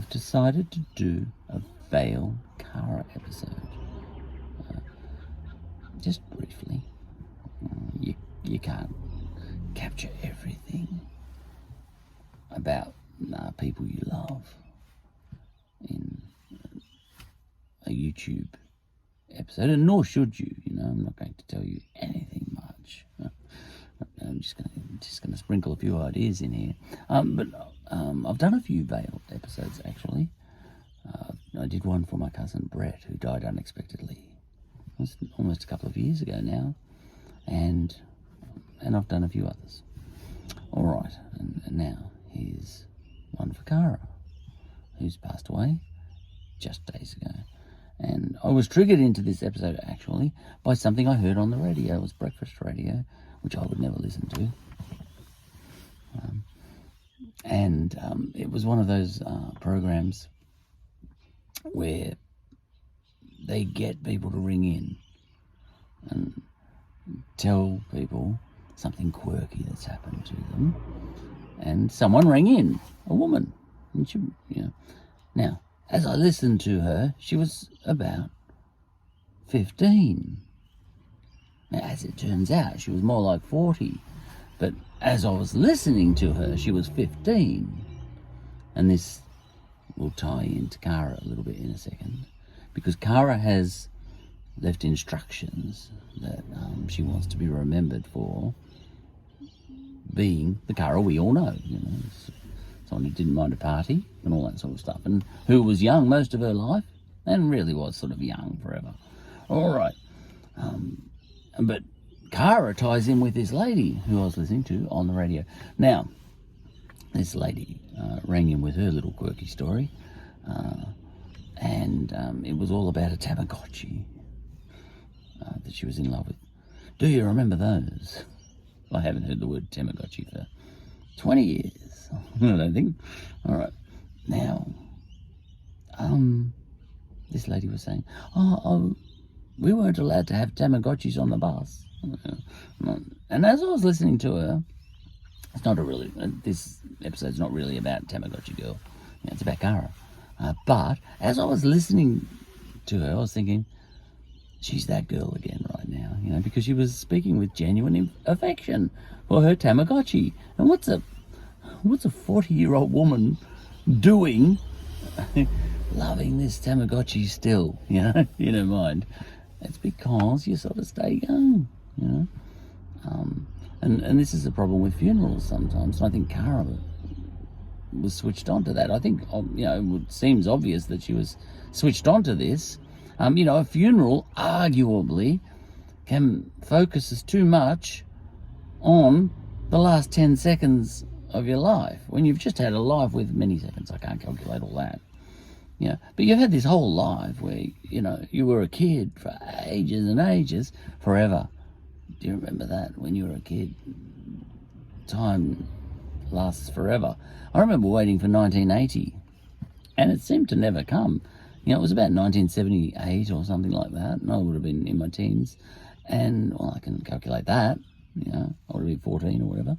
I've decided to do a Vale Cara episode. Just briefly. You can't capture everything about people you love in a YouTube episode, and nor should you. I'm not going to tell you anything much. I'm just going to sprinkle a few ideas in here. But I've done a few Vale episodes actually. I did one for my cousin Brett, who died unexpectedly. It was almost a couple of years ago now, and I've done a few others. All right, and now here's one for Cara, who's passed away just days ago. And I was triggered into this episode actually by something I heard on the radio. It was breakfast radio, which I would never listen to. It was one of those programs where they get people to ring in and tell people something quirky that's happened to them. And someone rang in, a woman. And she, Now, as I listened to her, she was about 15. Now, as it turns out, she was more like 40. But as I was listening to her, she was 15. And this will tie into Cara a little bit in a second, because Cara has left instructions that she wants to be remembered for being the Cara we all know. Someone who didn't mind a party and all that sort of stuff, and who was young most of her life and really was sort of young forever. All right. But Cara ties in with this lady who I was listening to on the radio. Now, this lady rang in with her little quirky story, and it was all about a Tamagotchi that she was in love with. Do you remember those? I haven't heard the word Tamagotchi for 20 years, I don't think. All right. Now, this lady was saying, we weren't allowed to have Tamagotchis on the bus. And as I was listening to her, this episode's not really about Tamagotchi girl. It's about Cara. But as I was listening to her, I was thinking, she's that girl again right now, because she was speaking with genuine affection for her Tamagotchi. And what's a 40-year-old woman doing loving this Tamagotchi still, in her mind? It's because you sort of stay young, And this is a problem with funerals sometimes. I think Cara was switched on to that. I think, it seems obvious that she was switched on to this. A funeral arguably can focus too much on the last 10 seconds of your life, when you've just had a life with many seconds. I can't calculate all that. But you've had this whole life where, you were a kid for ages and ages, forever. Do you remember that when you were a kid? Time lasts forever. I remember waiting for 1980, and it seemed to never come. It was about 1978 or something like that, and I would have been in my teens. And, well, I can calculate that. I would have been 14 or whatever.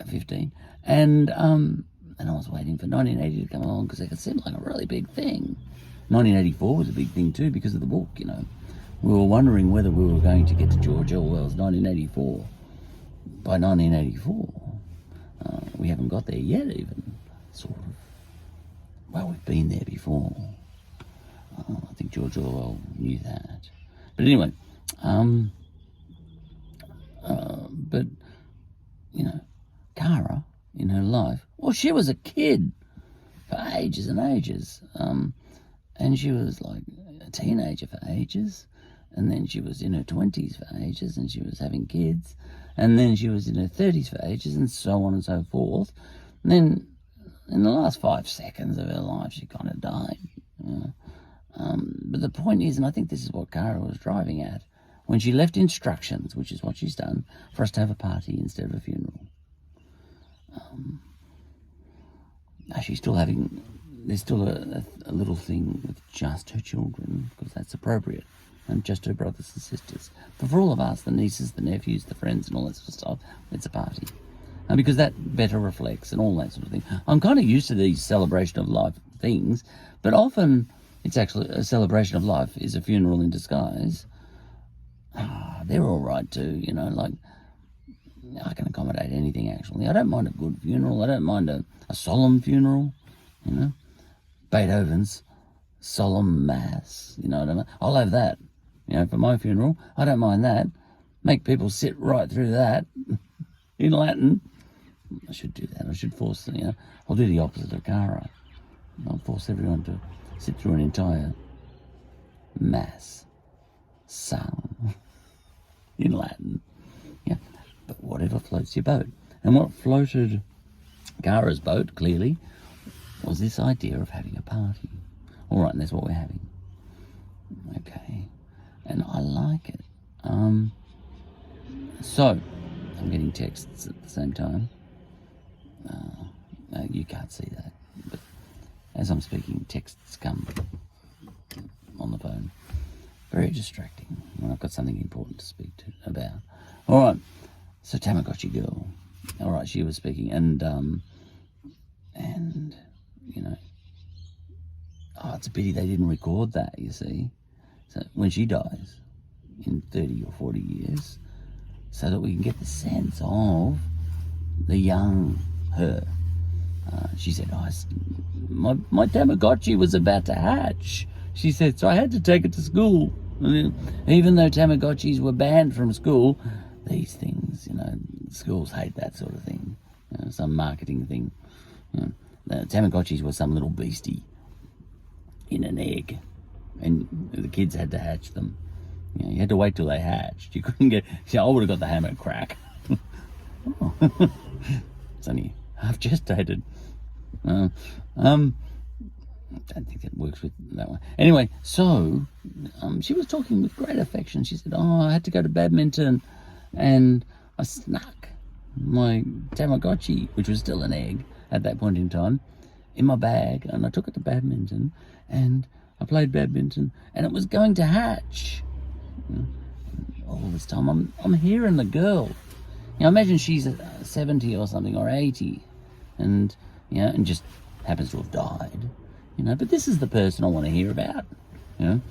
15. And I was waiting for 1980 to come along because it seemed like a really big thing. 1984 was a big thing too because of the book, We were wondering whether we were going to get to George Orwell's 1984. By 1984, we haven't got there yet even, sort of. Well, we've been there before. I think George Orwell knew that. But anyway, Cara, in her life, well, she was a kid for ages and ages. And she was like a teenager for ages. And then she was in her 20s for ages, and she was having kids. And then she was in her 30s for ages, and so on and so forth. And then in the last 5 seconds of her life, she kind of died. But the point is, and I think this is what Cara was driving at, when she left instructions, which is what she's done, for us to have a party instead of a funeral. She's still having, there's still a little thing with just her children, because that's appropriate, and just her brothers and sisters. But for all of us, the nieces, the nephews, the friends, and all that sort of stuff, it's a party. because that better reflects and all that sort of thing. I'm kind of used to these celebration of life things, but often it's actually a celebration of life is a funeral in disguise. They're all right too, like I can accommodate anything actually. I don't mind a good funeral. I don't mind a solemn funeral, Beethoven's solemn mass, you know what I mean? I'll have that, for my funeral. I don't mind that. Make people sit right through that in Latin. I should do that. I should force, I'll do the opposite of Cara. I'll force everyone to sit through an entire mass sung in Latin. Yeah, but whatever floats your boat. And what floated Cara's boat, clearly, was this idea of having a party. All right, and that's what we're having. Okay, and I like it. So, I'm getting texts at the same time. You can't see that, but as I'm speaking, texts come on the phone. Very distracting when I've got something important to speak to about. All right, so Tamagotchi girl. All right, she was speaking, and it's a pity they didn't record that. You see, so when she dies in 30 or 40 years, so that we can get the sense of the young her. She said, my Tamagotchi was about to hatch. She said, so I had to take it to school. Even though Tamagotchis were banned from school, these things, schools hate that sort of thing. Some marketing thing. The Tamagotchis were some little beastie in an egg, and the kids had to hatch them. You had to wait till they hatched. You couldn't get. See, I would have got the hammer crack. It's only half gestated. I don't think it works with that one. Anyway, so she was talking with great affection. She said, I had to go to badminton, and I snuck my Tamagotchi, which was still an egg at that point in time, in my bag, and I took it to badminton, and I played badminton, and it was going to hatch. All this time, I'm hearing the girl. Imagine she's 70 or something, or 80, and and just happens to have died. But this is the person I want to hear about. And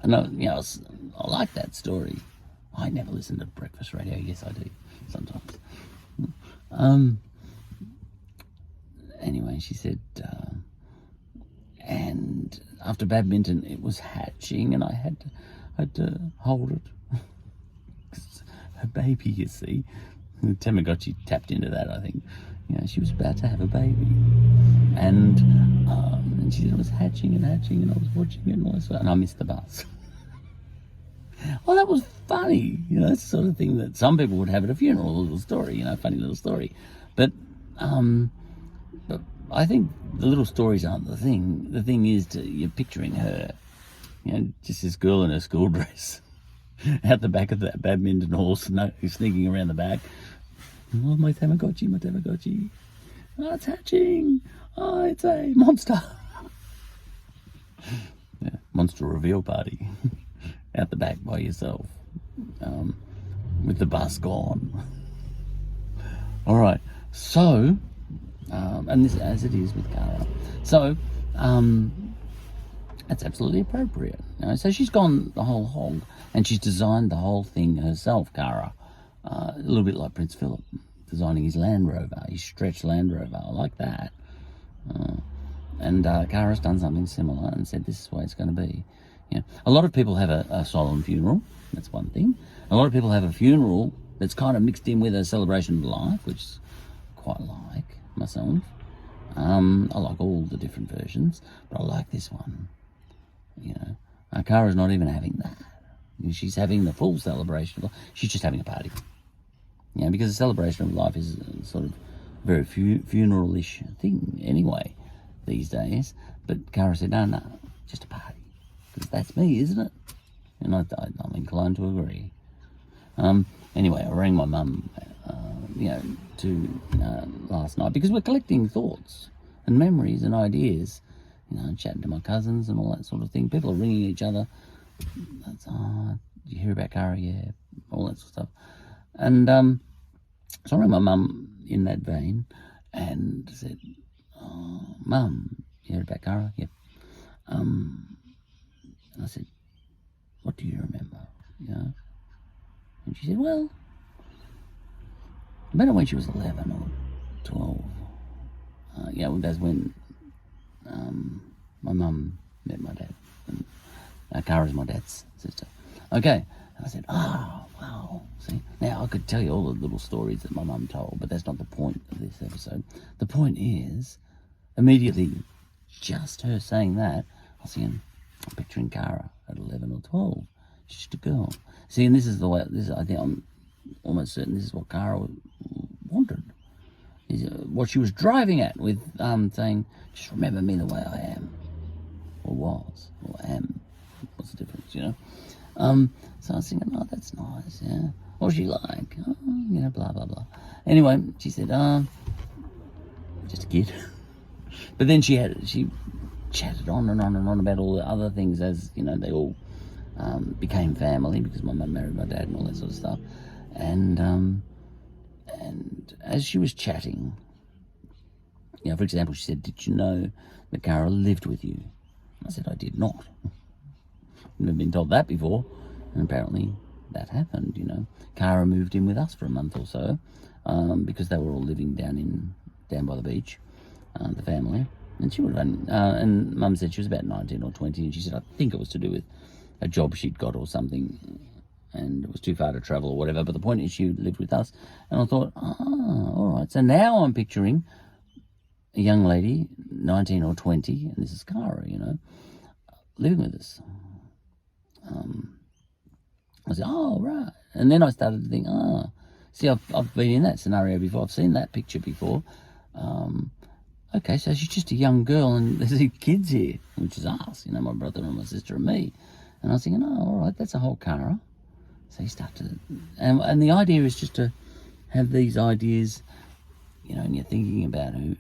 I like that story. I never listen to breakfast radio. Yes, I do sometimes. Anyway, she said, and after badminton, it was hatching, and I had to hold it. Her baby, you see. The Tamagotchi tapped into that, I think. She was about to have a baby. And she said it was hatching, and I was watching it and all this, and I missed the bus. Well, that was funny. That's the sort of thing that some people would have at a funeral, a little story, funny little story. But I think the little stories aren't the thing. The thing is you're picturing her, just this girl in her school dress out the back of that badminton hall, sneaking around the back. Oh, my Tamagotchi. Oh, it's hatching. Oh, it's a monster. Monster reveal party. Out the back by yourself. With the bus gone. All right. So, and this as it is with Cara. So, that's absolutely appropriate. So she's gone the whole hog, and she's designed the whole thing herself, Cara. A little bit like Prince Philip designing his Land Rover, his stretched Land Rover. I like that. And Cara's done something similar and said this is the way it's going to be. A lot of people have a solemn funeral. That's one thing. A lot of people have a funeral that's kind of mixed in with a celebration of life, which is quite like myself. I like all the different versions, but I like this one. Cara's not even having that. She's having the full celebration of life. She's just having a party. Because the celebration of life is a sort of very funeral-ish thing anyway these days. But Cara said, no, just a party. Because that's me, isn't it? And I'm inclined to agree. Anyway, I rang my mum, last night, because we're collecting thoughts and memories and ideas, chatting to my cousins and all that sort of thing. People are ringing each other. That's, you hear about Cara? Yeah, all that sort of stuff. And So I rang my mum in that vein and said, oh, Mum, you heard about Cara? Yep. And I said, what do you remember? You know? And she said, well, I when she was 11 or 12. That's when my mum met my dad. And Cara's my dad's sister. Okay. And I said, oh, wow. See, now I could tell you all the little stories that my mum told, but that's not the point of this episode. The point is, immediately, just her saying that, I was thinking, I'm picturing Cara at 11 or 12. She's just a girl. See, and this is the way, I think I'm almost certain this is what Cara wanted. What she was driving at with saying, just remember me the way I am. Or was. Or am. What's the difference, you know? So I was thinking, oh, that's nice, yeah. What was she like? Oh, blah, blah, blah. Anyway, she said, just a kid. But then she chatted on and on and on about all the other things as, they all became family because my mum married my dad and all that sort of stuff. And as she was chatting, for example, she said, did you know that Cara lived with you? I said, I did not. Never been told that before. And apparently that happened, Cara moved in with us for a month or so because they were all living down by the beach, the family. And she would have and Mum said she was about 19 or 20, and she said, I think it was to do with a job she'd got or something, and it was too far to travel or whatever. But the point is she lived with us. And I thought, all right. So now I'm picturing a young lady, 19 or 20, and this is Cara, living with us. I said, oh, right. And then I started to think, see, I've been in that scenario before. I've seen that picture before. Okay, so she's just a young girl and there's these kids here, which is us, my brother and my sister and me. And I was thinking, all right, that's a whole Cara. So you start to, and the idea is just to have these ideas, and you're thinking about who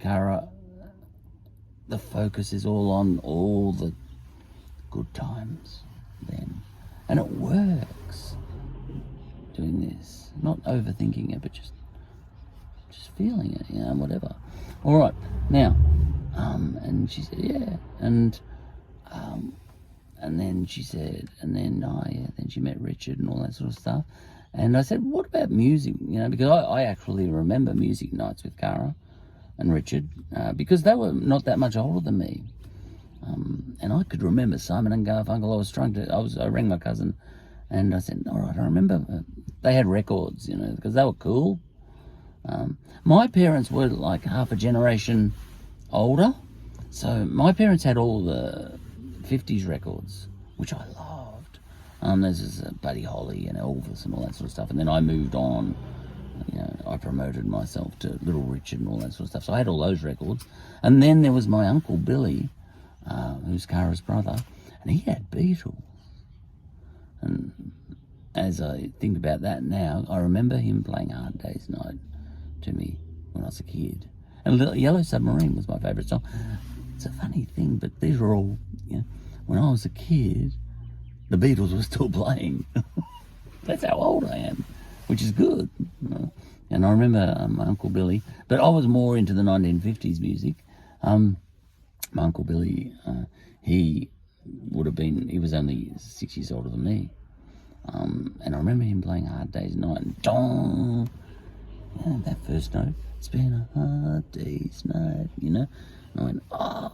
Cara, the focus is all on all the good times then. And it works doing this, not overthinking it, but just feeling it, whatever. All right, now, and she said, yeah, and then she said, then she met Richard and all that sort of stuff. And I said, what about music? Because I actually remember music nights with Cara and Richard because they were not that much older than me. And I could remember Simon and Garfunkel. I rang my cousin and I said, all right, I remember they had records, because they were cool. My parents were like half a generation older. So my parents had all the 50s records, which I loved. There's Buddy Holly and Elvis and all that sort of stuff. And then I moved on. I promoted myself to Little Richard and all that sort of stuff. So I had all those records. And then there was my Uncle Billy, who's Cara's brother, and he had Beatles. And as I think about that now, I remember him playing Hard Day's Night to me when I was a kid. And Little Yellow Submarine was my favourite song. It's a funny thing, but these are all, when I was a kid, the Beatles were still playing. That's how old I am, which is good. And I remember my Uncle Billy, but I was more into the 1950s music. My Uncle Billy, he was only 6 years older than me. And I remember him playing Hard Day's Night, and dong, that first note, it's been a hard day's night, And I went, oh,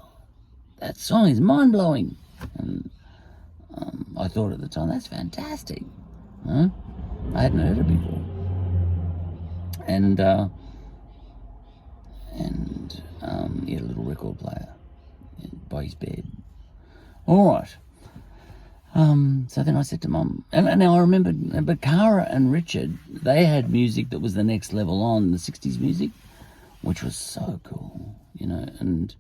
that song is mind-blowing. And I thought at the time, that's fantastic. I hadn't heard it before. And he had a little record player by his bed. All right. So then I said to Mum, and now I remember, but Cara and Richard, they had music that was the next level on, the 60s music, which was so cool, and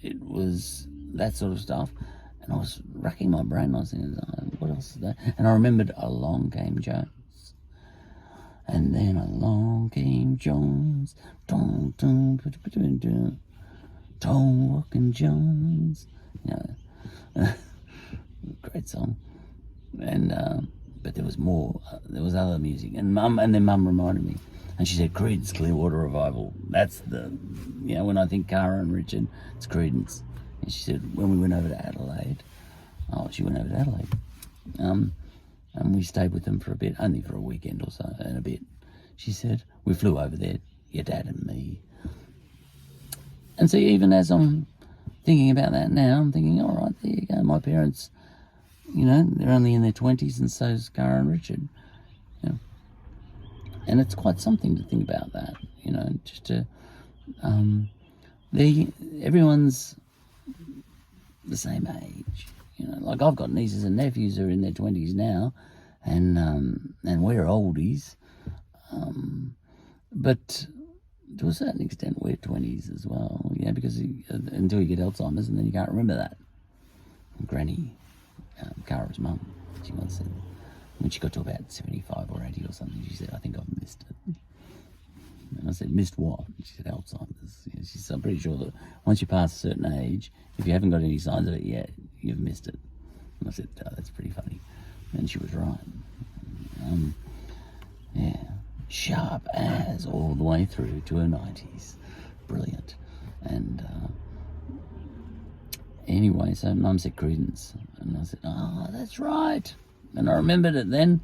it was that sort of stuff. And I was racking my brain. I was thinking, what else is that? And I remembered Along Came Jones. And then along came Jones. Dun, dun, dun, dun, dun. Tall Walking Jones. Great song. And but there was more. There was other music, and then Mum reminded me, and she said Creedence Clearwater Revival. That's the, when I think Cara and Richard, it's Creedence. And she said when we went over to Adelaide, she went over to Adelaide, and we stayed with them for a bit, only for a weekend or so, and a bit. She said we flew over there, your dad and me. And see, even as I'm thinking about that now, I'm thinking, all right, there you go. My parents, they're only in their 20s, and so's Cara and Richard. And it's quite something to think about that, just to, everyone's the same age. Like I've got nieces and nephews who are in their 20s now, and we're oldies. But to a certain extent, we're 20s as well, because until you get Alzheimer's, and then you can't remember that. Granny, Cara's mum, she once said, when she got to about 75 or 80 or something, she said, I think I've missed it. And I said, missed what? She said, Alzheimer's. She said, I'm pretty sure that once you pass a certain age, if you haven't got any signs of it yet, you've missed it. And I said, that's pretty funny. And she was right. Sharp as all the way through to her 90s. Brilliant. And anyway, so Mum said Creedence. And I said, that's right. And I remembered it then,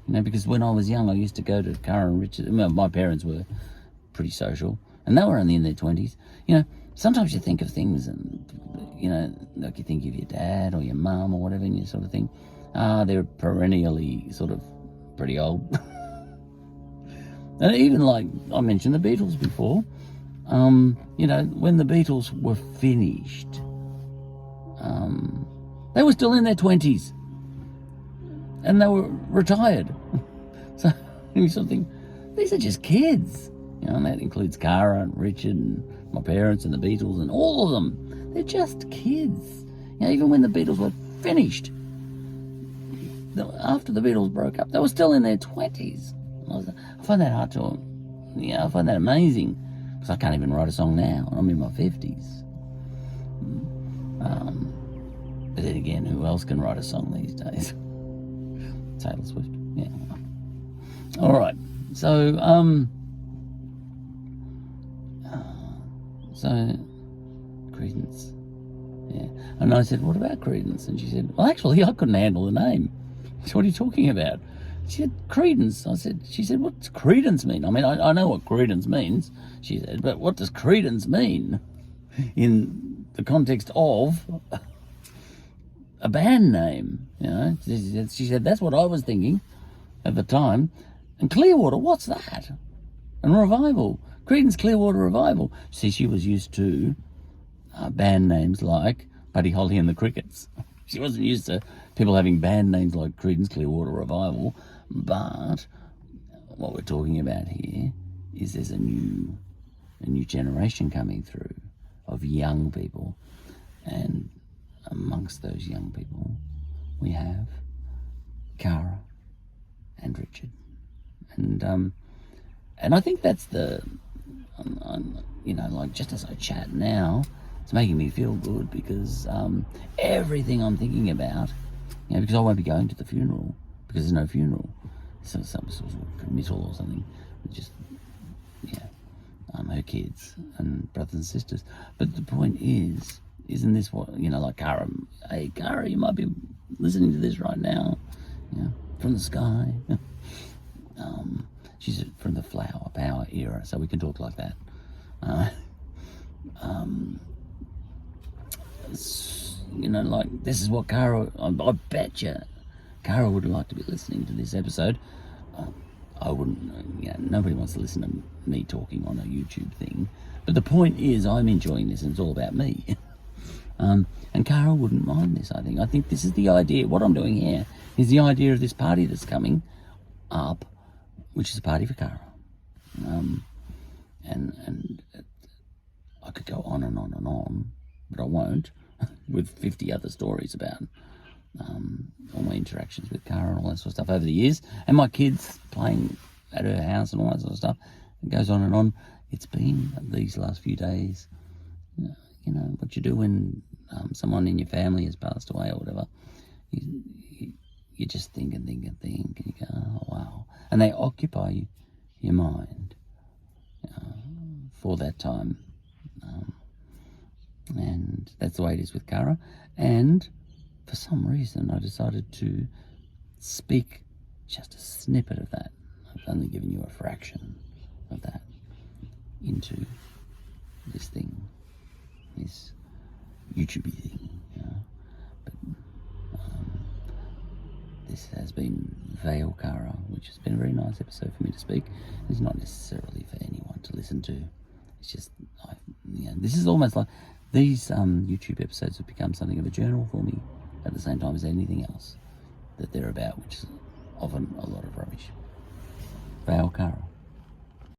because when I was young, I used to go to Cara and Richard. My parents were pretty social, and they were only in their 20s. Sometimes you think of things and, like you think of your dad or your mum or whatever, and you sort of think, they're perennially sort of pretty old. And even like I mentioned the Beatles before, when the Beatles were finished, they were still in their 20s. And they were retired. So you sort of think, these are just kids. And that includes Cara and Richard and my parents and the Beatles and all of them. They're just kids. Even when the Beatles were finished, after the Beatles broke up, they were still in their 20s. I find that hard to, I find that amazing, because I can't even write a song now. I'm in my 50s. But then again, who else can write a song these days? Taylor Swift, yeah. All right, so Creedence, yeah. And I said, what about Creedence? And she said, well, actually, I couldn't handle the name. I said, what are you talking about? She said, Creedence. She said, what's Creedence mean? I mean, I know what Creedence means, she said, but what does Creedence mean in the context of a band name? She said, that's what I was thinking at the time. And Clearwater, what's that? And Revival, Creedence Clearwater Revival. See, she was used to band names like Buddy Holly and the Crickets. She wasn't used to people having band names like Creedence Clearwater Revival. But what we're talking about here is there's a new generation coming through of young people, and amongst those young people, we have Cara and Richard, and I think that's the, like just as I chat now, it's making me feel good, because everything I'm thinking about, because I won't be going to the funeral, because there's no funeral, so some sort of committal or something, just her kids and brothers and sisters. But the point is, isn't this what, like Cara, hey Cara, you might be listening to this right now, from the sky. She's from the Flower Power era, so we can talk like that. Like this is what Cara, I bet you Cara would like to be listening to this episode. I wouldn't, nobody wants to listen to me talking on a YouTube thing. But the point is, I'm enjoying this, and it's all about me. And Cara wouldn't mind this, I think. I think this is the idea. What I'm doing here is the idea of this party that's coming up, which is a party for Cara. And I could go on and on and on, but I won't, with 50 other stories about all my interactions with Cara and all that sort of stuff over the years, and my kids playing at her house and all that sort of stuff. It goes on and on. It's been these last few days, what you do when someone in your family has passed away or whatever. you just think and think and think, and you go, oh, wow. And they occupy your mind for that time. And that's the way it is with Cara. And for some reason, I decided to speak just a snippet of that. I've only given you a fraction of that into this thing, this YouTube thing. But this has been Vale Cara, which has been a very nice episode for me to speak. It's not necessarily for anyone to listen to. It's just, this is almost like these YouTube episodes have become something of a journal for me at the same time as anything else that they're about, which is often a lot of rubbish. Vale Cara.